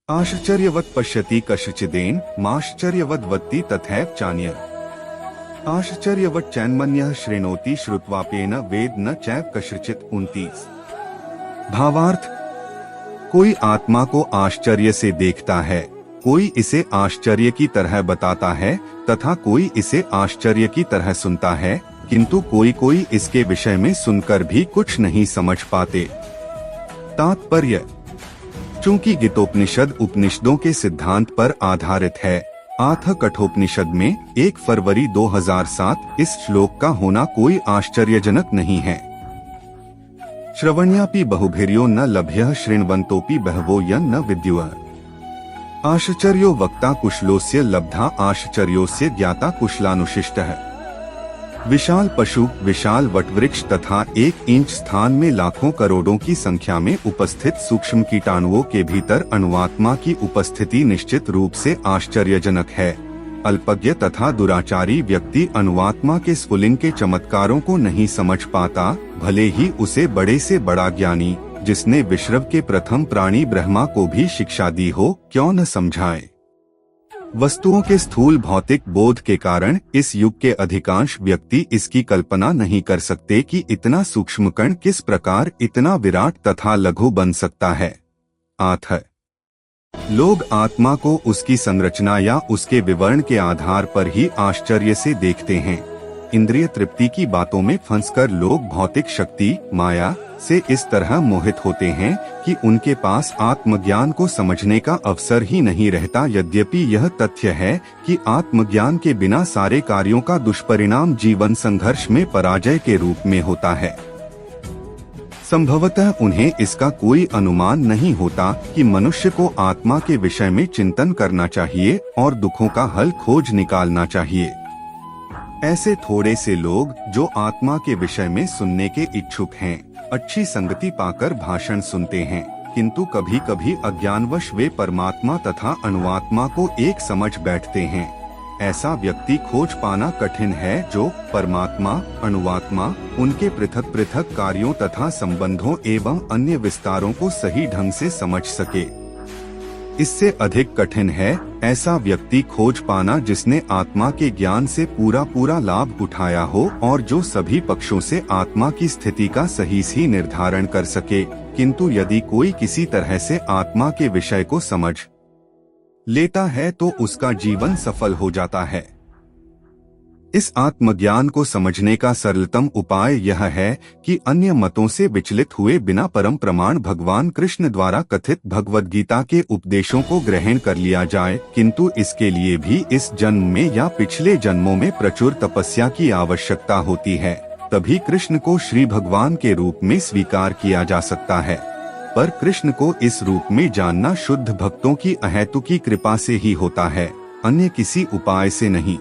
आश्चर्यवत् पश्यति कश्चिदेन माश्चर्यवद् वत्ति तथैव चान्यः। आश्चर्यवत् चैन्मन्यः शृणोति श्रुत्वाप्येन वेद न चैव कश्चित्। 29। भावार्थ, कोई आत्मा को आश्चर्य से देखता है, कोई इसे आश्चर्य की तरह बताता है तथा कोई इसे आश्चर्य की तरह सुनता है, किंतु कोई कोई इसके विषय में सुनकर भी कुछ नहीं समझ पाते। तात्पर्य, चूंकि गीतोपनिषद उपनिषदों के सिद्धांत पर आधारित है, अथ कठोपनिषद में 1 फरवरी 2007 इस श्लोक का होना कोई आश्चर्यजनक नहीं है। श्रवण्यापि बहुभिर्यो न लभ्यः शृण्वन्तोऽपि बहवो यन् न विद्युः। आश्चर्यो वक्ता कुशलोस्य लब्धा आश्चर्योस्य ज्ञाता कुशलानुशिष्टः। विशाल पशु, विशाल वटवृक्ष तथा 1 इंच स्थान में लाखों करोड़ों की संख्या में उपस्थित सूक्ष्म कीटाणुओं के भीतर अणुआत्मा की उपस्थिति निश्चित रूप से आश्चर्यजनक है। अल्पज्ञ तथा दुराचारी व्यक्ति अणुआत्मा के स्फुलिंग के चमत्कारों को नहीं समझ पाता, भले ही उसे बड़े से बड़ा ज्ञानी, जिसने विश्व के प्रथम प्राणी ब्रह्मा को भी शिक्षा दी हो, क्यों न समझाए। वस्तुओं के स्थूल भौतिक बोध के कारण इस युग के अधिकांश व्यक्ति इसकी कल्पना नहीं कर सकते कि इतना सूक्ष्म कण किस प्रकार इतना विराट तथा लघु बन सकता है। आठ, लोग आत्मा को उसकी संरचना या उसके विवरण के आधार पर ही आश्चर्य से देखते हैं। इंद्रिय तृप्ति की बातों में फंसकर लोग भौतिक शक्ति, माया से इस तरह मोहित होते हैं कि उनके पास आत्मज्ञान को समझने का अवसर ही नहीं रहता। यद्यपि यह तथ्य है कि आत्मज्ञान के बिना सारे कार्यों का दुष्परिणाम जीवन संघर्ष में पराजय के रूप में होता है। संभवतः उन्हें इसका कोई अनुमान नहीं होता कि मनुष्य को आत्मा के विषय में चिंतन करना चाहिए और दुखों का हल खोज निकालना चाहिए। ऐसे थोड़े से लोग जो आत्मा के विषय में सुनने के इच्छुक हैं, अच्छी संगति पाकर भाषण सुनते हैं, किंतु कभी कभी अज्ञानवश वे परमात्मा तथा अणुआत्मा को एक समझ बैठते हैं। ऐसा व्यक्ति खोज पाना कठिन है जो परमात्मा, अणुआत्मा, उनके पृथक पृथक कार्यों तथा संबंधों एवं अन्य विस्तारों को सही ढंग से समझ सके। इससे अधिक कठिन है ऐसा व्यक्ति खोज पाना जिसने आत्मा के ज्ञान से पूरा लाभ उठाया हो और जो सभी पक्षों से आत्मा की स्थिति का सही निर्धारण कर सके। किंतु यदि कोई किसी तरह से आत्मा के विषय को समझ लेता है तो उसका जीवन सफल हो जाता है। इस आत्मज्ञान को समझने का सरलतम उपाय यह है कि अन्य मतों से विचलित हुए बिना परम प्रमाण भगवान कृष्ण द्वारा कथित भगवद गीता के उपदेशों को ग्रहण कर लिया जाए। किंतु इसके लिए भी इस जन्म में या पिछले जन्मों में प्रचुर तपस्या की आवश्यकता होती है, तभी कृष्ण को श्री भगवान के रूप में स्वीकार किया जा सकता है। पर कृष्ण को इस रूप में जानना शुद्ध भक्तों की अहेतुकी कृपा से ही होता है, अन्य किसी उपाय से नहीं।